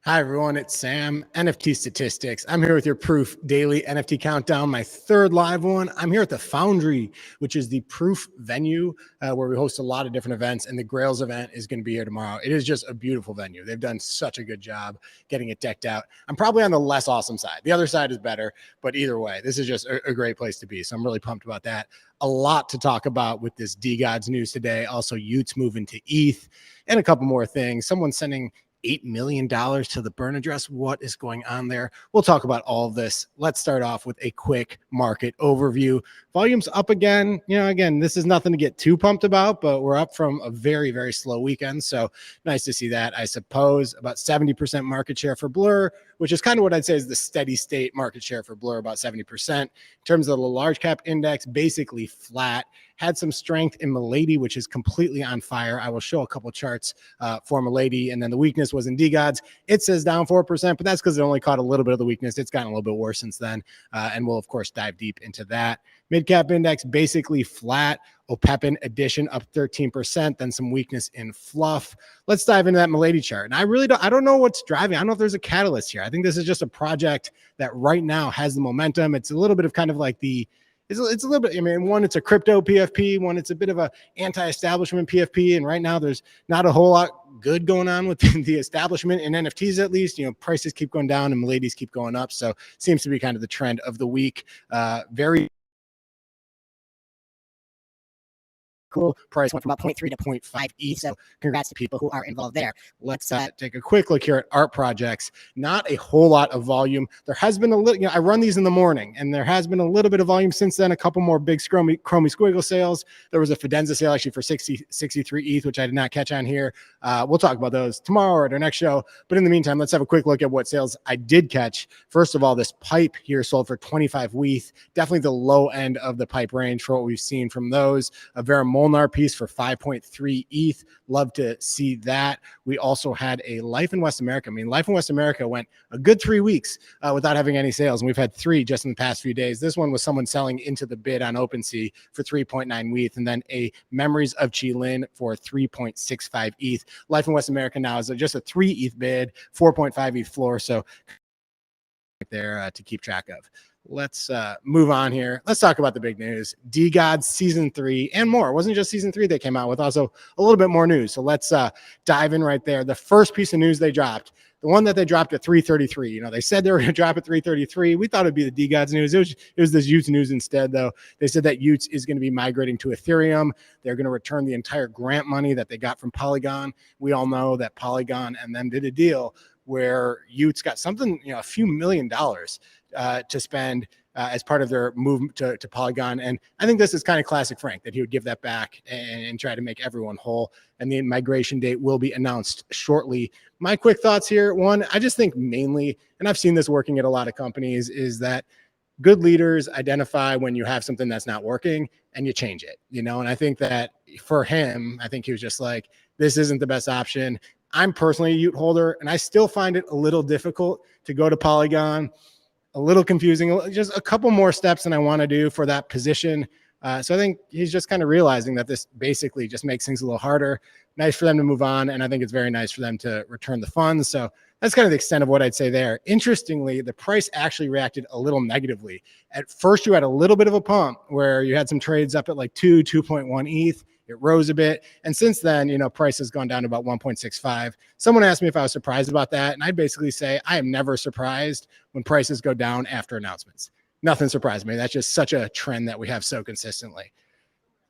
Hi, everyone. It's Sam, NFTstatistics. I'm here with your Proof Daily NFT Countdown, my third live one. I'm here at the Foundry, which is the Proof venue where we host a lot of different events, and the Grails event is going to be here tomorrow. It is just a beautiful venue. They've done such a good job getting it decked out. I'm probably on the less awesome side. The other side is better, but either way, this is just a great place to be. So I'm really pumped about that. A lot to talk about with this DeGods news today. Also, Utes moving to ETH and a couple more things. Someone sending $8 million to the burn address. What is going on there? We'll talk about all of this. Let's start off with a quick market overview. Volume's up again. Again, this is nothing to get too pumped about, but we're up from a very, very slow weekend. So nice to see that. I suppose about 70% market share for Blur, which is kind of what I'd say is the steady state market share for Blur, about 70%. In terms of the large cap index, basically flat. Had some strength in Milady, which is completely on fire. I will show a couple charts for Milady, and then the weakness was in DeGods. It says down 4%, but that's because it only caught a little bit of the weakness. It's gotten a little bit worse since then, and we'll, of course, dive deep into that. Mid-cap index basically flat. OPEPin addition up 13%, then some weakness in Fluff. Let's dive into that Milady chart. And I don't know what's driving. I don't know if there's a catalyst here. I think this is just a project that right now has the momentum. It's a little bit of kind of like it's a little bit, one, it's a crypto PFP, one, it's a bit of a anti-establishment PFP. And right now there's not a whole lot good going on with the establishment in NFTs, at least. Prices keep going down and Miladies keep going up. So seems to be kind of the trend of the week. Very cool. Price went from about 0.3 to 0.5 ETH. So congrats to people who are involved there. Let's take a quick look here at art projects. Not a whole lot of volume. There has been a little, I run these in the morning, and there has been a little bit of volume since then. A couple more big chromie squiggle sales. There was a Fidenza sale actually for 63 ETH, which I did not catch on here. We'll talk about those tomorrow at our next show. But in the meantime, let's have a quick look at what sales I did catch. First of all, this pipe here sold for 25 ETH. Definitely the low end of the pipe range for what we've seen from those. A Vera Molnar piece for 5.3 ETH. Love to see that. We also had a Life in West America. Life in West America went a good 3 weeks without having any sales, and we've had 3 just in the past few days. This one was someone selling into the bid on OpenSea for 3.9 ETH, and then a Memories of Chi-Lin for 3.65 ETH. Life in West America now is just a 3 ETH bid, 4.5 ETH floor, so there to keep track of. Let's move on here. Let's talk about the big news. DeGods season 3 and more. It wasn't just season 3 they came out with, also a little bit more news. So let's dive in right there. The first piece of news they dropped, the one that they dropped at 3:33. They said they were going to drop at 3:33. We thought it'd be the DeGods news. It was this Utes news instead, though. They said that Utes is going to be migrating to Ethereum. They're going to return the entire grant money that they got from Polygon. We all know that Polygon and them did a deal where Utes got something, a few $1 million to spend as part of their move to Polygon. And I think this is kind of classic Frank, that he would give that back and try to make everyone whole. And the migration date will be announced shortly. My quick thoughts here. One, I just think mainly, and I've seen this working at a lot of companies, is that good leaders identify when you have something that's not working and you change it, and I think that for him, I think he was just like, this isn't the best option. I'm personally a Ute holder, and I still find it a little difficult to go to Polygon. A little confusing, just a couple more steps than I want to do for that position. So I think he's just kind of realizing that this basically just makes things a little harder. Nice for them to move on, and I think it's very nice for them to return the funds. So that's kind of the extent of what I'd say there. Interestingly, the price actually reacted a little negatively. At first, you had a little bit of a pump where you had some trades up at like 2.1 ETH. It rose a bit. And since then, price has gone down to about 1.65. Someone asked me if I was surprised about that. And I basically say, I am never surprised when prices go down after announcements. Nothing surprised me. That's just such a trend that we have so consistently.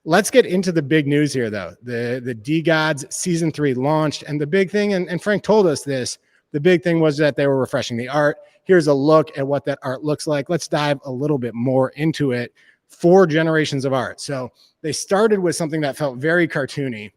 Let's get into the big news here, though. The DeGods season 3 launched. And the big thing, and Frank told us this, the big thing was that they were refreshing the art. Here's a look at what that art looks like. Let's dive a little bit more into it. 4 generations of art. So they started with something that felt very cartoony.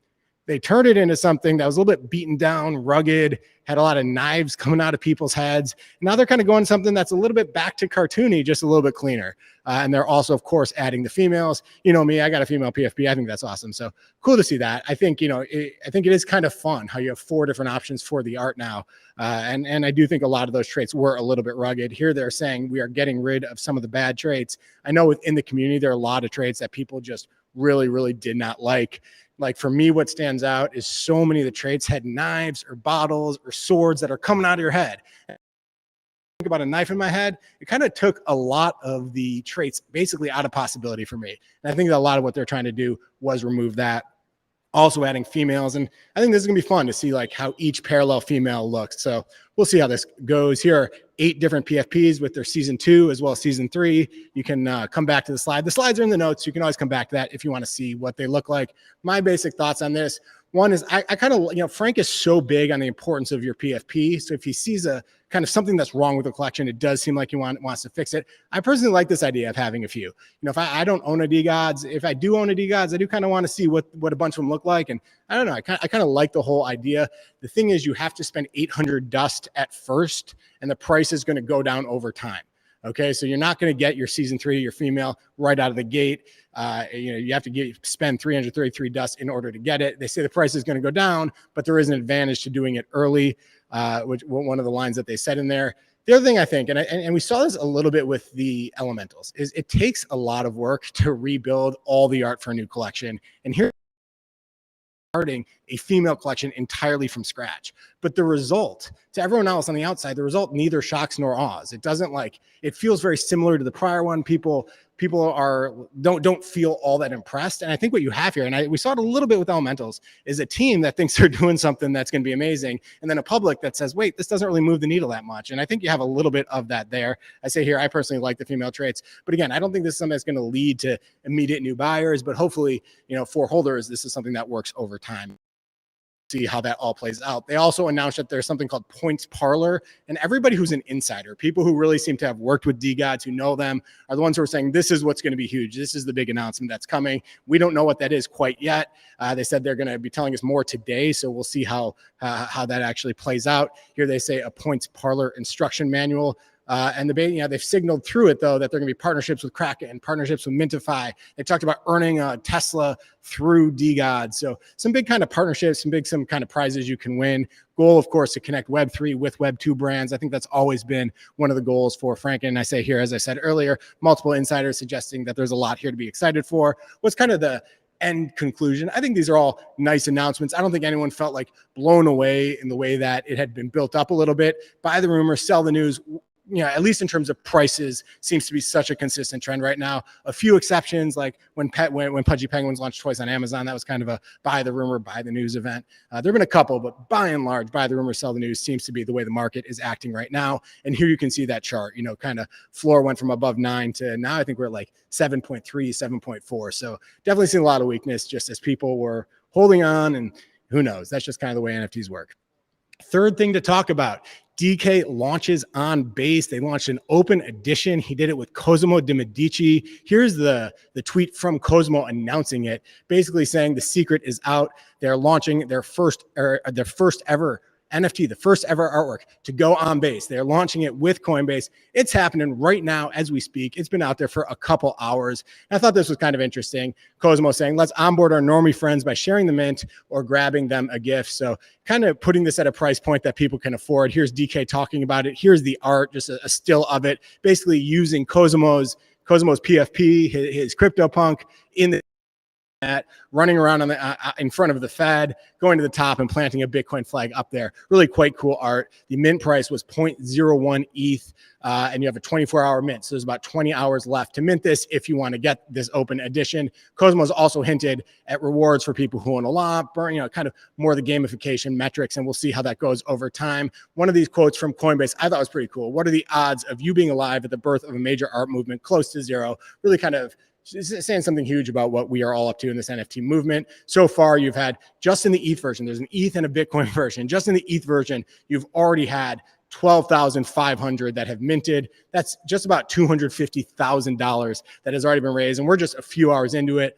They turned it into something that was a little bit beaten down, rugged, had a lot of knives coming out of people's heads. Now they're kind of going something that's a little bit back to cartoony, just a little bit cleaner. And they're also, of course, adding the females. Me, I got a female PFP. I think that's awesome. So cool to see that. I think, I think it is kind of fun how you have 4 different options for the art now. And I do think a lot of those traits were a little bit rugged. Here they're saying we are getting rid of some of the bad traits. I know within the community, there are a lot of traits that people just really did not like. Like for me, what stands out is so many of the traits had knives or bottles or swords that are coming out of your head. Think about a knife in my head, it kind of took a lot of the traits basically out of possibility for me. And I think that a lot of what they're trying to do was remove that. Also adding females. And I think this is gonna be fun to see like how each parallel female looks. So we'll see how this goes. Here are 8 different PFPs with their season 2 as well as season 3. You can come back to the slide. The slides are in the notes. You can always come back to that if you want to see what they look like. My basic thoughts on this. One is I kind of, Frank is so big on the importance of your PFP. So if he sees a kind of something that's wrong with the collection, it does seem like he wants to fix it. I personally like this idea of having a few. If I don't own a DeGods, if I do own a DeGods, I do kind of want to see what a bunch of them look like. And I don't know, I kind of like the whole idea. The thing is, you have to spend 800 dust at first, and the price is going to go down over time. Okay, so you're not going to get your season 3, your female, right out of the gate. You have to spend 333 dust in order to get it. They say the price is going to go down, but there is an advantage to doing it early, which one of the lines that they said in there. The other thing I think, and we saw this a little bit with the elementals, is it takes a lot of work to rebuild all the art for a new collection. And here, starting a female collection entirely from scratch. But the result, to everyone else on the outside, the result neither shocks nor awes. It doesn't it feels very similar to the prior one. People don't feel all that impressed. And I think what you have here, and we saw it a little bit with elementals, is a team that thinks they're doing something that's going to be amazing, and then a public that says, wait, this doesn't really move the needle that much. And I think you have a little bit of that there. I say here, I personally like the female traits, but again, I don't think this is something that's going to lead to immediate new buyers, but hopefully, for holders, this is something that works over time. See how that all plays out. They also announced that there's something called Points Parlor, and everybody who's an insider, people who really seem to have worked with DeGods, who know them, are the ones who are saying this is what's going to be huge. This is the big announcement that's coming. We don't know what that is quite yet. They said they're going to be telling us more today, so we'll see how that actually plays out. Here they say a Points Parlor instruction manual. And they've signaled through it, though, that they're going to be partnerships with Kraken and partnerships with Mintify. They talked about earning a Tesla through DeGods. So some big kind of partnerships, some kind of prizes you can win. Goal, of course, to connect Web3 with Web2 brands. I think that's always been one of the goals for Frank. And I say here, as I said earlier, multiple insiders suggesting that there's a lot here to be excited for. What's kind of the end conclusion? I think these are all nice announcements. I don't think anyone felt like blown away in the way that it had been built up a little bit. Buy the rumor, sell the news. At least in terms of prices, seems to be such a consistent trend right now. A few exceptions, like when Pudgy Penguins launched toys on Amazon, that was kind of a buy the rumor, buy the news event. There have been a couple, but by and large, buy the rumor, sell the news seems to be the way the market is acting right now. And here you can see that chart, kind of floor went from above 9 to now I think we're at like 7.3, 7.4. So definitely seen a lot of weakness just as people were holding on, and who knows, that's just kind of the way NFTs work. Third thing to talk about, DeeKay launches on base. They launched an open edition. He did it with Cozomo de Medici. Here's the tweet from Cozomo announcing it, basically saying the secret is out. They're launching their first ever NFT, the first ever artwork to go on base. They're launching it with Coinbase. It's happening right now as we speak. It's been out there for a couple hours. And I thought this was kind of interesting. Cozomo saying, let's onboard our normie friends by sharing the mint or grabbing them a gift. So kind of putting this at a price point that people can afford. Here's DeeKay talking about it. Here's the art, just a still of it, basically using Cozomo's PFP, his CryptoPunk in the running around in front of the Fed, going to the top and planting a Bitcoin flag up there. Really quite cool art. The mint price was 0.01 ETH, and you have a 24-hour mint. So there's about 20 hours left to mint this if you want to get this open edition. Cozomo's also hinted at rewards for people who own a lot, kind of more the gamification metrics, and we'll see how that goes over time. One of these quotes from Coinbase I thought was pretty cool. What are the odds of you being alive at the birth of a major art movement? Close to zero. Really kind of saying something huge about what we are all up to in this NFT movement. So far, you've had, just in the ETH version, there's an ETH and a Bitcoin version. Just in the ETH version, you've already had 12,500 that have minted. That's just about $250,000 that has already been raised. And we're just a few hours into it.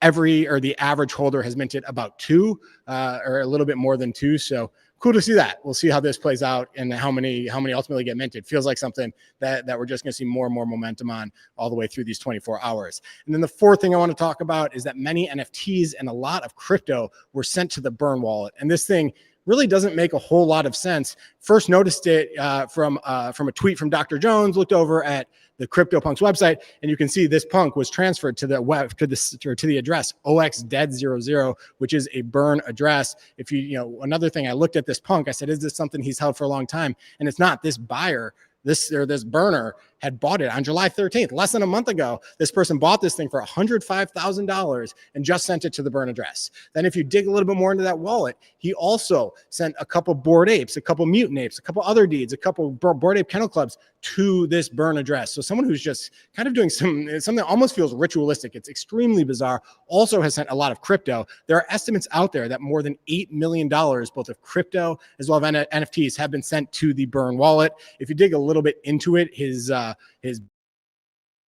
The average holder has minted about 2 or a little bit more than 2. So cool to see that. We'll see how this plays out and how many ultimately get minted. Feels like something that we're just going to see more and more momentum on all the way through these 24 hours. And then the fourth thing I want to talk about is that many NFTs and a lot of crypto were sent to the burn wallet. And this thing really doesn't make a whole lot of sense. First noticed it from a tweet from Dr. Jones, looked over at the CryptoPunks website, and you can see this punk was transferred to the web to the address OXDead00, which is a burn address. If another thing, I looked at this punk, I said, is this something he's held for a long time? And it's not. This buyer, this burner, had bought it on July 13th, less than a month ago. This person bought this thing for $105,000 and just sent it to the burn address. Then if you dig a little bit more into that wallet, he also sent a couple Bored Apes, a couple Mutant Apes, a couple other deeds, a couple Bored Ape Kennel Clubs to this burn address. So someone who's just kind of doing something that almost feels ritualistic. It's extremely bizarre. Also has sent a lot of crypto. There are estimates out there that more than $8 million, both of crypto as well as NFTs, have been sent to the burn wallet. If you dig a little bit into it, his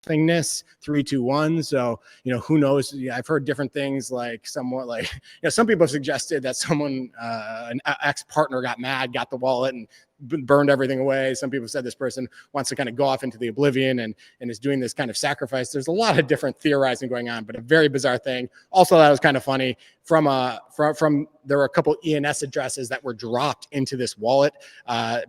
thingness 321. So who knows? I've heard different things, like somewhat like some people have suggested that someone an ex-partner got mad, got the wallet, and burned everything away. Some people said this person wants to kind of go off into the oblivion and is doing this kind of sacrifice. There's a lot of different theorizing going on, but a very bizarre thing. Also, that was kind of funny. From there were a couple ENS addresses that were dropped into this wallet,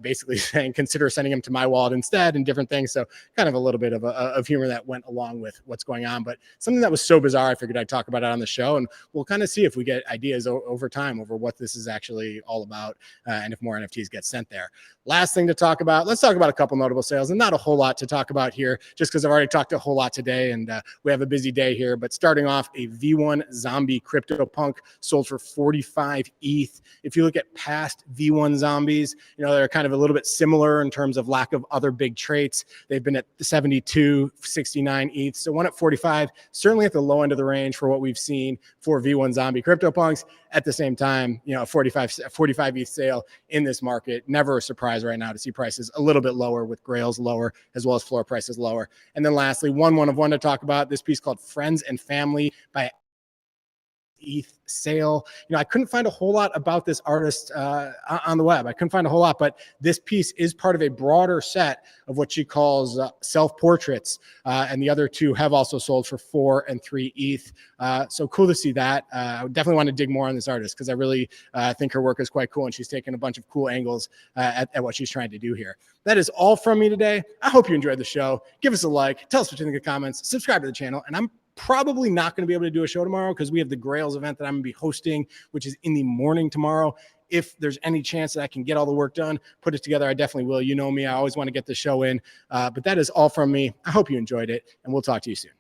basically saying consider sending them to my wallet instead, and different things. So kind of a little bit of humor that went along with what's going on, but something that was so bizarre, I figured I'd talk about it on the show, and we'll kind of see if we get ideas over time over what this is actually all about, and if more NFTs get sent there. Last thing to talk about, let's talk about a couple notable sales, and not a whole lot to talk about here, just because I've already talked a whole lot today, and we have a busy day here. But starting off, a V1 zombie CryptoPunk sold for 45 ETH. If you look at past V1 zombies, they're kind of a little bit similar in terms of lack of other big traits. They've been at 72, 69 ETH. So one at 45, certainly at the low end of the range for what we've seen for V1 zombie CryptoPunks. At the same time, 45 ETH sale in this market, never a surprise right now to see prices a little bit lower, with grails lower as well as floor prices lower. And then lastly, one of one to talk about, this piece called Friends and Family by ETH sale. I couldn't find a whole lot about this artist on the web. I couldn't find a whole lot, but this piece is part of a broader set of what she calls self-portraits, and the other two have also sold for 4 and 3 ETH. So cool to see that. I would definitely want to dig more on this artist, because I really think her work is quite cool, and she's taken a bunch of cool angles at what she's trying to do here. That is all from me today. I hope you enjoyed the show. Give us a like, tell us what you think in the comments, subscribe to the channel, and I'm probably not going to be able to do a show tomorrow because we have the Grails event that I'm going to be hosting, which is in the morning tomorrow. If there's any chance that I can get all the work done, put it together, I definitely will. You know me, I always want to get the show in. But that is all from me. I hope you enjoyed it, and we'll talk to you soon.